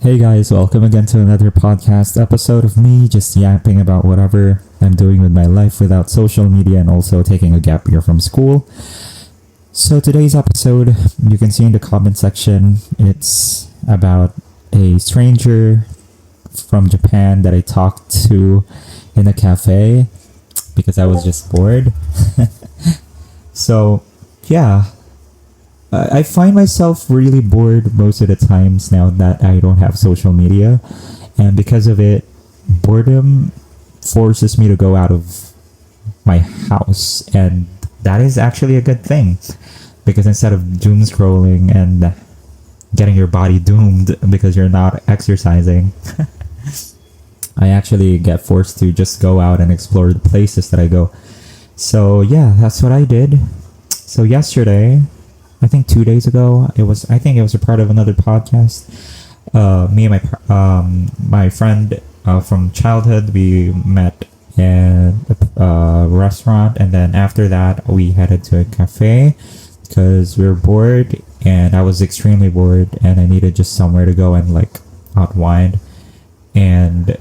Hey guys, welcome again to another podcast episode of me just yapping about whatever I'm doing with my life without social media and also taking a gap year from school. So today's episode, you can see in the comment section, it's about a stranger from Japan that I talked to in a cafe because I was just bored. So, yeah, I find myself really bored most of the times now that I don't have social media, and because of it, boredom forces me to go out of my house, and that is actually a good thing because instead of doom scrolling and getting your body doomed because you're not exercising, I actually get forced to just go out and explore the places that I go. So yeah, that's what I did. So yesterday, I think 2 days ago, I think it was a part of another podcast. Me and my friend from childhood, we met at a restaurant, and then after that, we headed to a cafe because we were bored, and I was extremely bored, and I needed just somewhere to go and like unwind. And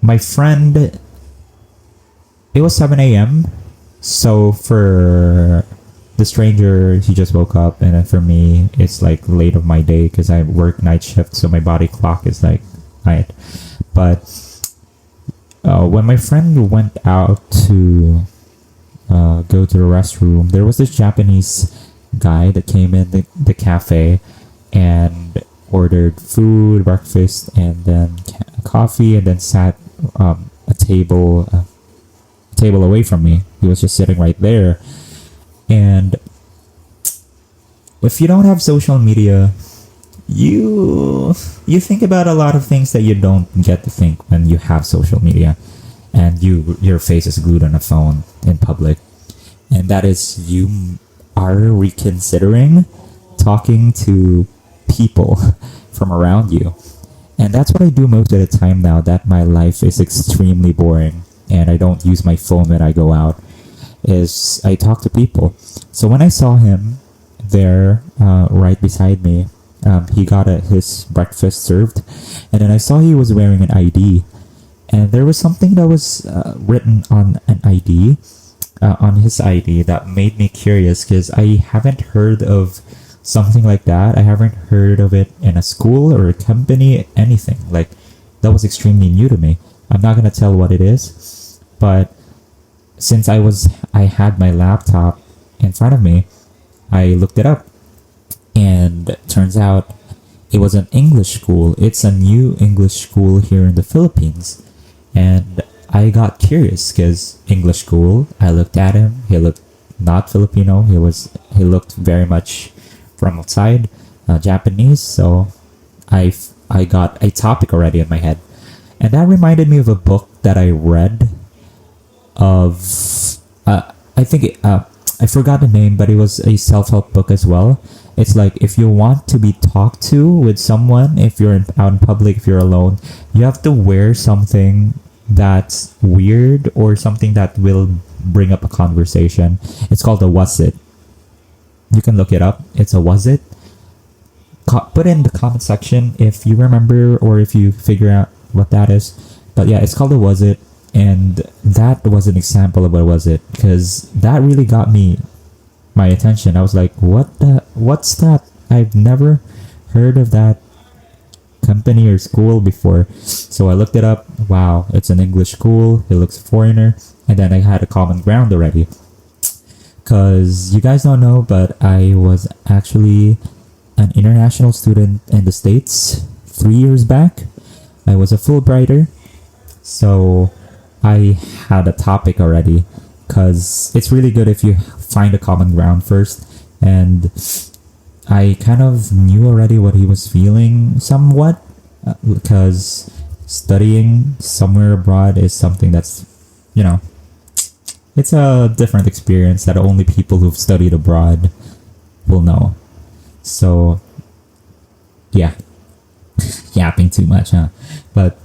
my friend, it was 7 a.m. So for the stranger, he just woke up, and then for me, it's like late of my day because I work night shift, so my body clock is like night. But when my friend went out to go to the restroom, there was this Japanese guy that came in the cafe and ordered food, breakfast, and then coffee, and then sat a table away from me. He was just sitting right there. And if you don't have social media, you think about a lot of things that you don't get to think when you have social media, and your face is glued on a phone in public, and that is you are reconsidering talking to people from around you. And that's what I do most of the time now that my life is extremely boring and I don't use my phone when I go out, is I talk to people. So when I saw him there right beside me, he got his breakfast served, and then I saw he was wearing an ID, and there was something that was written on an ID, on his ID, that made me curious because I haven't heard of something like that. I haven't heard of it in a school or a company, anything. Like, that was extremely new to me. I'm not gonna tell what it is, but since I had my laptop in front of me, I looked it up, and turns out it was an English school. It's a new English school here in the Philippines, and I got curious because English school. I looked at him. He looked not Filipino. He looked very much from outside, Japanese. So I got a topic already in my head, and that reminded me of a book that I read. I forgot the name, but it was a self-help book as well. It's like, if you want to be talked to with someone, if you're out in public, if you're alone, you have to wear something that's weird or something that will bring up a conversation. It's called a was it. You can look it up. It's a was it. Put it in the comment section if you remember or if you figure out what that is. But yeah, it's called a was it. And that was an example of what was it, because that really got my attention. I was like, what's that? I've never heard of that company or school before. So I looked it up. Wow, it's an English school. It looks foreigner. And then I had a common ground already. Because you guys don't know, but I was actually an international student in the States 3 years back. I was a Fulbrighter. So I had a topic already, because it's really good if you find a common ground first. And I kind of knew already what he was feeling somewhat, because studying somewhere abroad is something that's, it's a different experience that only people who've studied abroad will know. So yeah, yapping too much, huh? But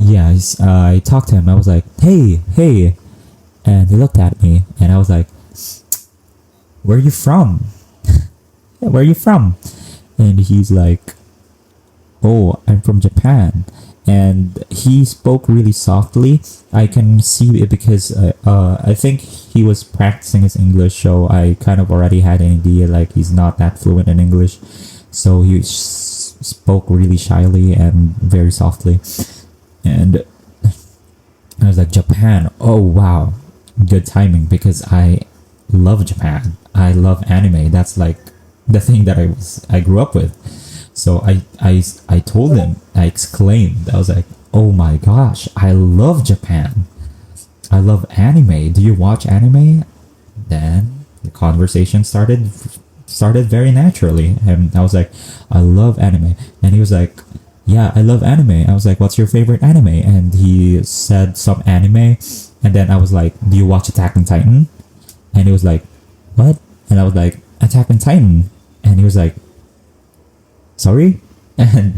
yeah, I talked to him. I was like, hey, and he looked at me, and I was like, where are you from? Yeah, where are you from? And he's like, "Oh, I'm from Japan." And he spoke really softly. I can see it because I think he was practicing his English, so I kind of already had an idea like he's not that fluent in English. So he spoke really shyly and very softly. And I was like, Japan, oh wow, good timing because I love Japan. I love anime. That's like the thing that I grew up with. So I told him, I exclaimed, I was like, oh my gosh, I love Japan. I love anime. Do you watch anime? Then the conversation started very naturally, and I was like, I love anime. And he was like, yeah, I love anime. I was like, what's your favorite anime? And he said some anime, and then I was like, do you watch Attack on Titan? And he was like, what? And I was like, Attack on Titan. And he was like, sorry? And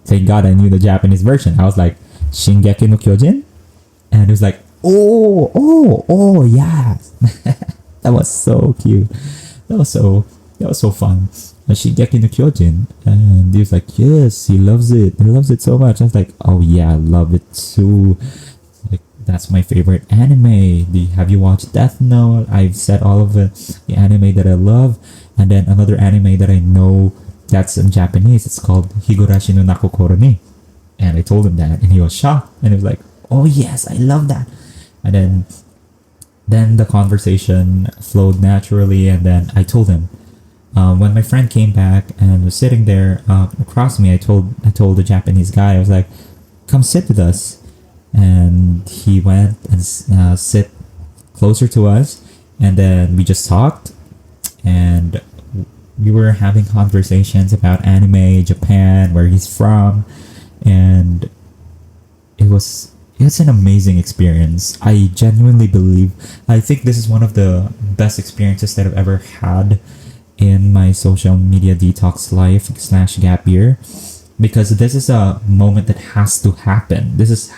thank God I knew the Japanese version. I was like, Shingeki no Kyojin? And he was like, oh, yeah. That was so cute. That was so fun. Shingeki no Kyojin. And he was like, yes, he loves it. He loves it so much. I was like, oh yeah, I love it too. Like, that's my favorite anime. Have you watched Death Note? I've said all of the anime that I love. And then another anime that I know that's in Japanese, it's called Higurashi no Nakokoro ni. And I told him that, and he was shocked. And he was like, oh yes, I love that. And then the conversation flowed naturally. And then I told him, when my friend came back and was sitting there across me, I told the Japanese guy, I was like, come sit with us. And he went and sit closer to us. And then we just talked. And we were having conversations about anime, Japan, where he's from, and it's an amazing experience. I genuinely believe, I think this is one of the best experiences that I've ever had in my social media detox life / gap year, because this is a moment that has to happen. This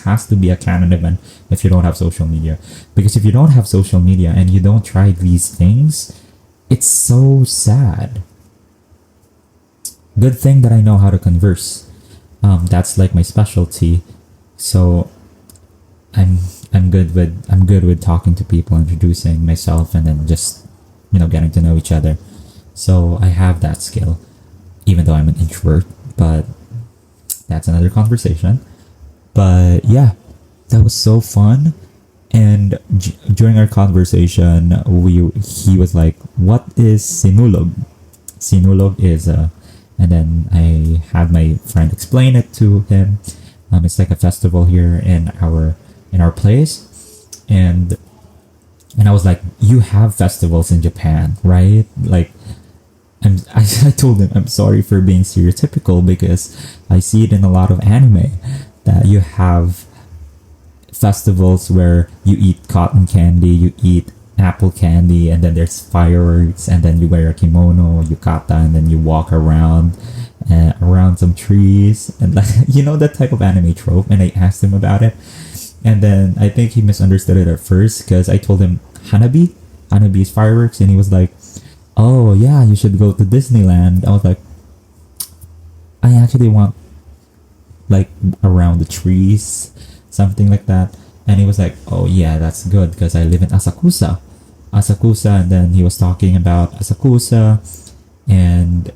has to be a canon event if you don't have social media, because if you don't have social media and you don't try these things, it's so sad. Good thing that I know how to converse. That's like my specialty. So I'm good with talking to people, introducing myself, and then just getting to know each other. So I have that skill, even though I'm an introvert. But that's another conversation. But yeah, that was so fun. And during our conversation, he was like, "What is Sinulog?" Sinulog is and then I had my friend explain it to him. It's like a festival here in our place, and I was like, "You have festivals in Japan, right?" Like, I told him, I'm sorry for being stereotypical because I see it in a lot of anime that you have festivals where you eat cotton candy, you eat apple candy, and then there's fireworks, and then you wear a kimono, yukata, and then you walk around some trees, and like, that type of anime trope. And I asked him about it, and then I think he misunderstood it at first because I told him hanabi is fireworks, and he was like, oh yeah, you should go to Disneyland. I was like, I actually want like around the trees, something like that. And he was like, oh yeah, that's good because I live in Asakusa. And then he was talking about Asakusa, and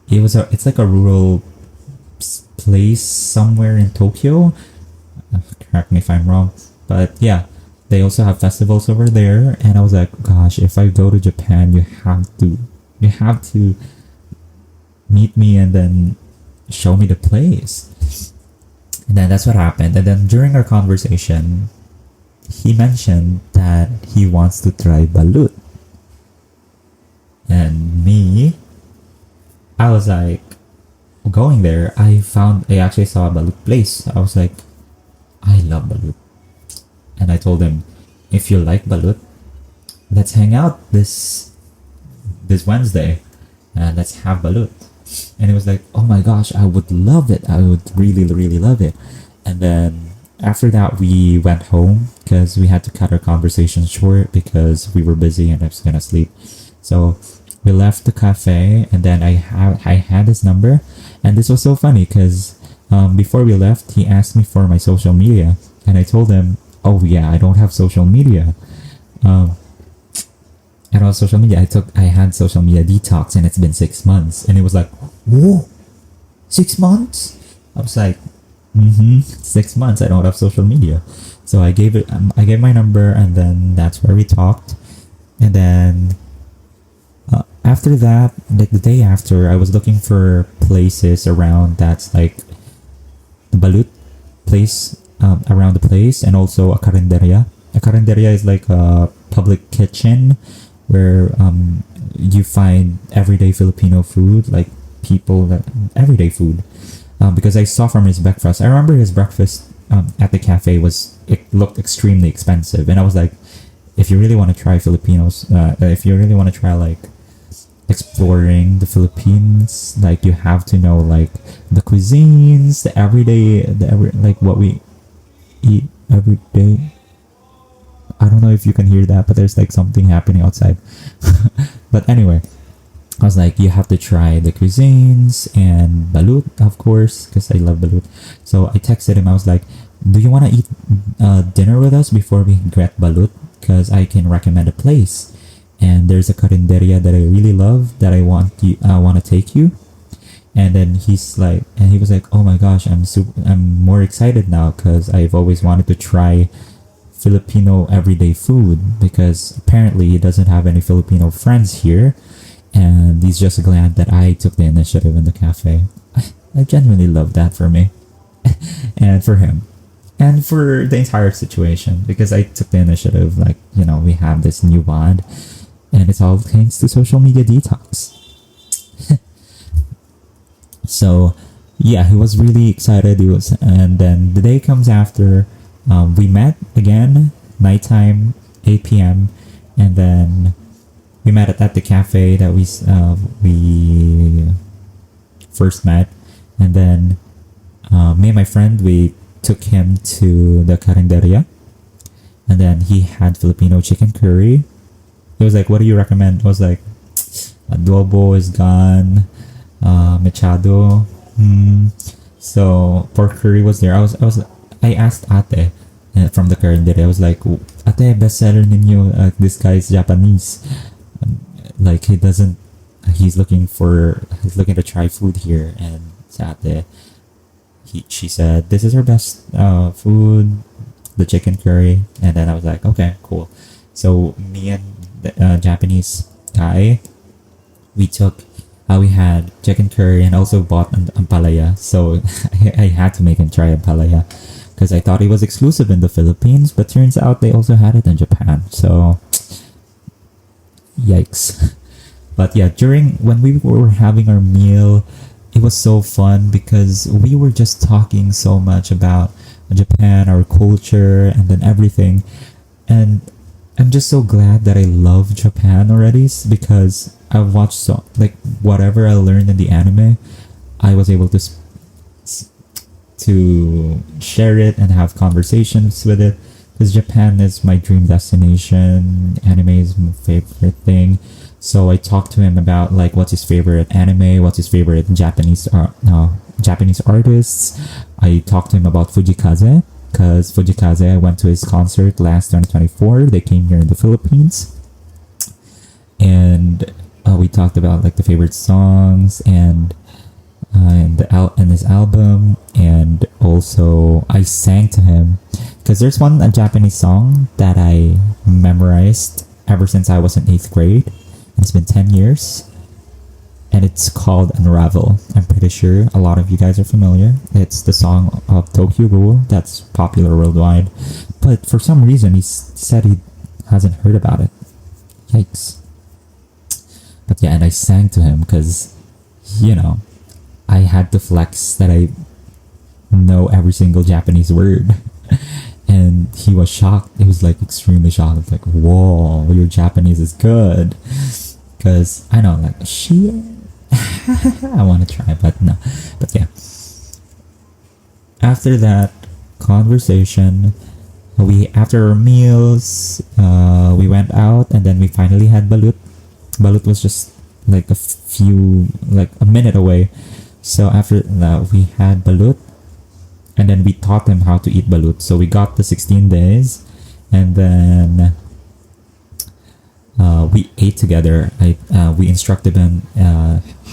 it's like a rural place somewhere in Tokyo. Correct me if I'm wrong, but yeah, they also have festivals over there. And I was like, gosh, if I go to Japan, you have to meet me and then show me the place. And then that's what happened. And then during our conversation, he mentioned that he wants to try balut. And me, I was like, going there, I actually saw a balut place. I was like, I love balut. And I told him, if you like balut, let's hang out this Wednesday and let's have balut. And he was like, oh my gosh, I would love it. I would really, really love it. And then after that, we went home because we had to cut our conversation short because we were busy and I was gonna sleep. So we left the cafe, and then I had his number, And this was so funny because before we left, he asked me for my social media, and I told him, "Oh yeah, I don't have social media. Um, I don't have social media. I had social media detox, and it's been 6 months." And he was like, "Whoa, 6 months?" I was like, "Mm-hmm, 6 months. I don't have social media." So I gave my number, and then that's where we talked. And then after that, like the day after, I was looking for places around that's like the balut place around the place, and also a karinderya. A karinderya is like a public kitchen where you find everyday Filipino food, like people that everyday food. Because I saw from his breakfast, I remember his breakfast at the cafe it looked extremely expensive, and I was like, if you really want to try Filipinos, if you really want to try like exploring the Philippines, like you have to know like the cuisines, like what we eat every day. I don't know if you can hear that, but there's like something happening outside. But anyway, I was like, you have to try the cuisines and balut, of course, because I love balut. So I texted him. I was like, do you want to eat dinner with us before we get balut? Because I can recommend a place. And there's a karinderya that I really love that I want to take you. And then he was like, oh my gosh, I'm more excited now because I've always wanted to try Filipino everyday food, because apparently he doesn't have any Filipino friends here, and he's just glad that I took the initiative in the cafe. I genuinely love that for me and for him and for the entire situation, because I took the initiative. Like, we have this new bond, and it's all thanks to social media detox. So yeah, he was really excited. And then the day comes after. We met again, nighttime, 8 p.m. And then we met at the cafe that we first met. And then me and my friend, we took him to the karinderya. And then he had Filipino chicken curry. He was like, what do you recommend? I was like, adobo is gone, mechado. So pork curry was there. I asked Ate from the karinderya. I was like, Ate, bestseller ninyo. This guy is Japanese. Like he's looking to try food here. And sa Ate, she said, this is her best food, the chicken curry. And then I was like, okay, cool. So me and the Japanese guy, we had chicken curry and also bought an ampalaya. So I had to make him try ampalaya because I thought it was exclusive in the Philippines, but turns out they also had it in Japan. So yikes. But yeah, when we were having our meal, it was so fun because we were just talking so much about Japan, our culture, and then everything. And I'm just so glad that I love Japan already, because I've watched whatever I learned in the anime, I was able to share it and have conversations with it, because Japan is my dream destination. Anime is my favorite thing. So I talked to him about what's his favorite anime, what's his favorite Japanese artists. I talked to him about Fujikaze, because Fujikaze, I went to his concert last 2024. They came here in the Philippines, and we talked about the favorite songs and his album, and also I sang to him because there's a Japanese song that I memorized ever since I was in 8th grade. It's been 10 years, and it's called Unravel. I'm pretty sure a lot of you guys are familiar. It's the song of Tokyo Ghoul that's popular worldwide, but for some reason he said he hasn't heard about it. Yikes. But yeah, and I sang to him because, I had to flex that I know every single Japanese word. And he was shocked. He was extremely shocked. It's whoa, your Japanese is good. Because I know, shit. I want to try, but no. But yeah. After that conversation, after our meals, we went out, and then we finally had balut. Balut was just a minute away. So after that, we had balut, and then we taught him how to eat balut. So we got the 16 days, and then we ate together. We instructed him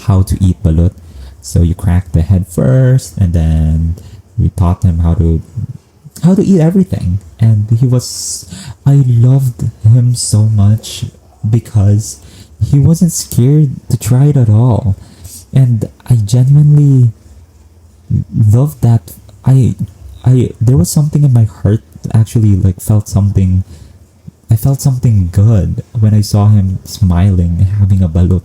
how to eat balut. So you crack the head first, and then we taught him how to eat everything. And I loved him so much because he wasn't scared to try it at all, and I genuinely loved that. There was something in my heart that actually like felt something. I felt something good when I saw him smiling and having a balut,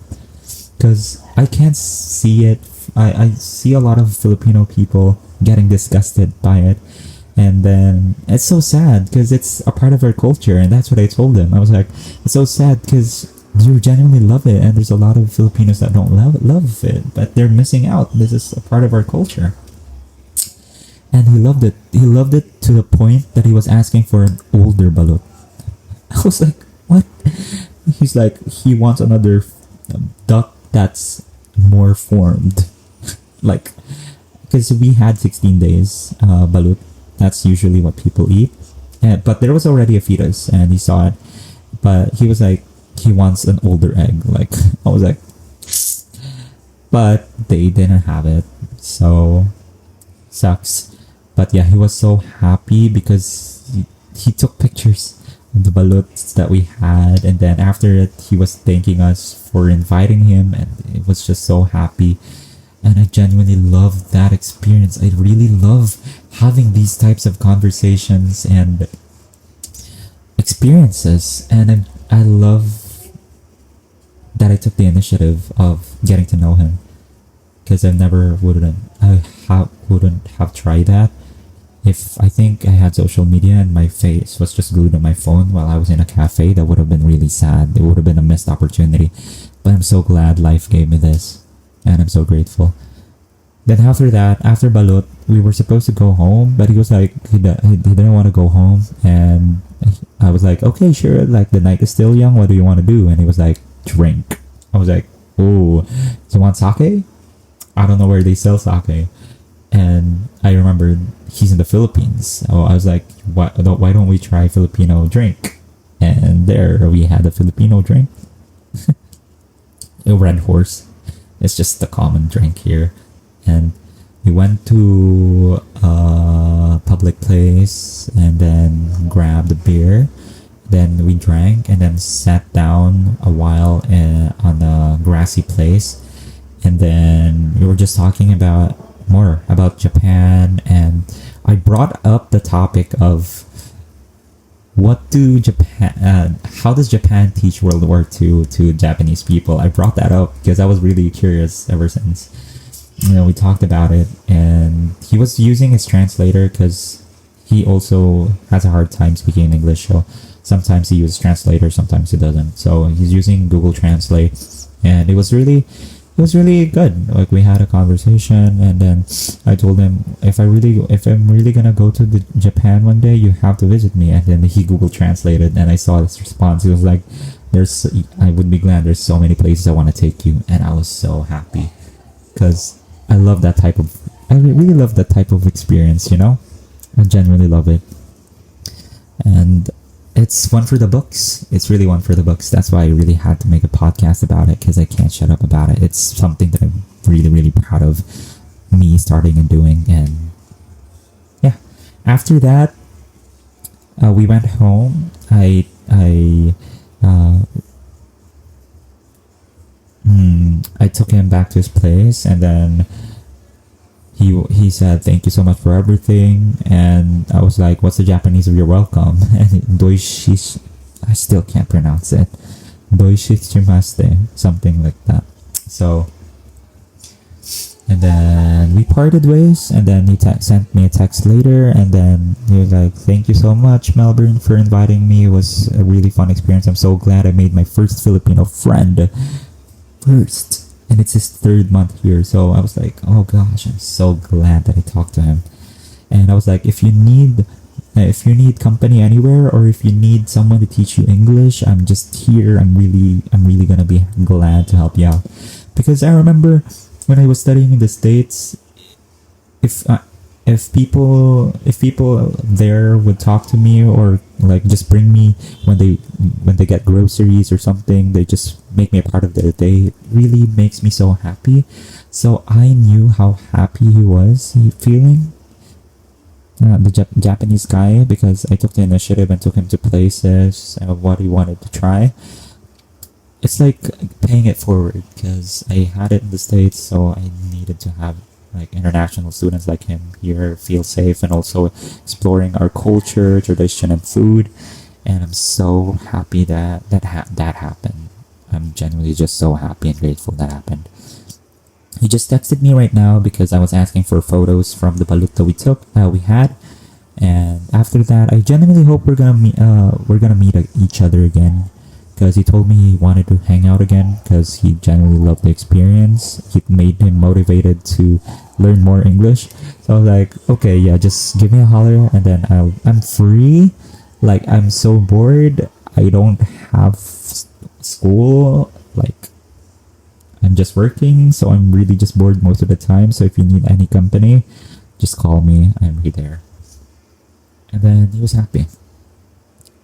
because I can't see it. I see a lot of Filipino people getting disgusted by it, and then it's so sad because it's a part of our culture, and that's what I told him. I was like, it's so sad because you genuinely love it, and there's a lot of Filipinos that don't love it, but they're missing out. This is a part of our culture. And he loved it. He loved it to the point that he was asking for an older balut. I was like, what? He's like, he wants another duck that's more formed. Like, because we had 16 days balut. That's usually what people eat. But there was already a fetus, and he saw it. But he was like, he wants an older egg. Like, I was like, but they didn't have it. So, sucks. But yeah, he was so happy because he took pictures of the baluts that we had, and then after it, he was thanking us for inviting him, and it was just so happy. And I genuinely love that experience. I really love having these types of conversations and experiences, and I love that I took the initiative of getting to know him, because I wouldn't have tried that if I think I had social media and my face was just glued to my phone while I was in a cafe. That would have been really sad. It would have been a missed opportunity. But I'm so glad life gave me this, and I'm so grateful. Then after that, after balut, we were supposed to go home, but he was like, he didn't want to go home, and I was like, okay, sure, like the night is still young, what do you want to do? And he was like, drink. I was like, oh, do you want sake? I don't know where they sell sake. And I remembered he's in the Philippines. So I was like, why don't we try Filipino drink? And there we had a Filipino drink. A Red Horse. It's just a common drink here. And we went to a public place and then grabbed a beer. Then we drank and then sat down a while on a grassy place. And then we were just talking more about Japan, and I brought up the topic of how does Japan teach World War II to Japanese people? I brought that up because I was really curious ever since. We talked about it, and he was using his translator because he also has a hard time speaking English, so sometimes he uses translator, sometimes he doesn't. So he's using Google Translate, and it was really good. Like, we had a conversation, and then I told him, if I'm really gonna go to Japan one day, you have to visit me. And then he Google translated, and I saw his response. He was like, I would be glad. There's so many places I want to take you. And I was so happy because I really love that type of experience. I genuinely love it, and it's one for the books. It's really one for the books. That's why I really had to make a podcast about it, because I can't shut up about it. It's something that I'm really, really proud of me starting and doing. And yeah, after that, we went home. I took him back to his place, and then he said, thank you so much for everything. And I was like, what's the Japanese of you're welcome? And doishish, I still can't pronounce it. Doishishimaste, something like that. So, and then we parted ways, and then he sent me a text later, and then he was like, thank you so much, Melbourne, for inviting me. It was a really fun experience. I'm so glad I made my first Filipino friend. And it's his 3rd month here, so I was like, oh gosh, I'm so glad that I talked to him. And I was like, if you need company anywhere, or if you need someone to teach you English, I'm just here. I'm really gonna be glad to help you out. Because I remember when I was studying in the States, if if people there would talk to me or like just bring me when they get groceries or something, they just make me a part of their day. It really makes me so happy. So I knew how happy he feeling, the Japanese guy, because I took the initiative and took him to places of what he wanted to try. It's like paying it forward because I had it in the States, so I needed to have like international students like him here feel safe and also exploring our culture, tradition, and food. And I'm so happy that happened. I'm genuinely just so happy and grateful that happened. He just texted me right now because I was asking for photos from the balut that we had, and after that, I genuinely hope we're gonna meet each other again, because he told me he wanted to hang out again because he genuinely loved the experience. It made him motivated to learn more English. So I was like, okay, yeah, just give me a holler, and then I'm free. Like, I'm so bored. I don't have school. Like, I'm just working, so I'm really just bored most of the time. So if you need any company, just call me. I'm right there. And then he was happy.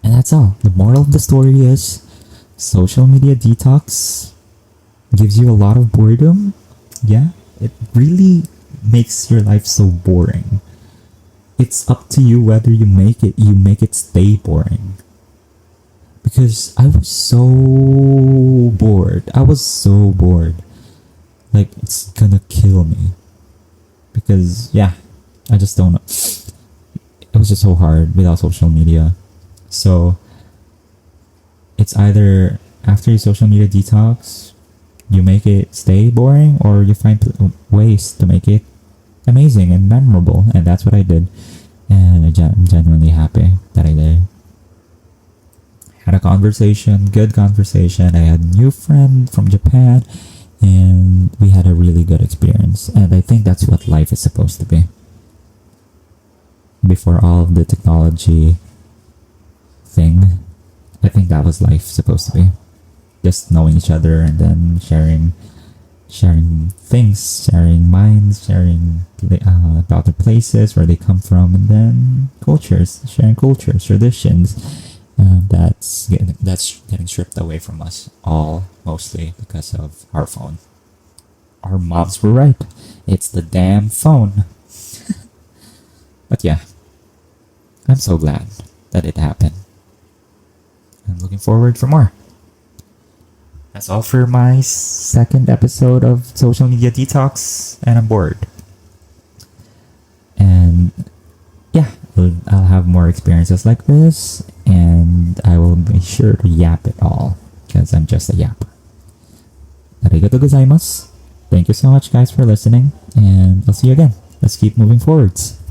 And that's all. The moral of the story is social media detox gives you a lot of boredom. Yeah, it really makes your life so boring. It's up to you whether you make it stay boring. Because I was so bored. I was so bored. Like, it's gonna kill me. Because, yeah, I just don't know. It was just so hard without social media. So, it's either after your social media detox, you make it stay boring, or you find ways to make it amazing and memorable. And that's what I did. And I'm genuinely happy that I did. Had a conversation, good conversation. I had a new friend from Japan, and we had a really good experience. And I think that's what life is supposed to be. Before all of the technology thing, I think that was life supposed to be. Just knowing each other and then sharing things, sharing minds, sharing about the places where they come from, and then sharing cultures, traditions. That's getting stripped away from us all, mostly because of our phone. Our moms were right. It's the damn phone. But yeah, I'm so glad that it happened. I'm looking forward for more. That's all for my second episode of Social Media Detox, and I'm bored. And yeah, I'll have more experiences like this, and I will be sure to yap it all, because I'm just a yapper. Arigato gozaimasu. Thank you so much, guys, for listening, and I'll see you again. Let's keep moving forwards.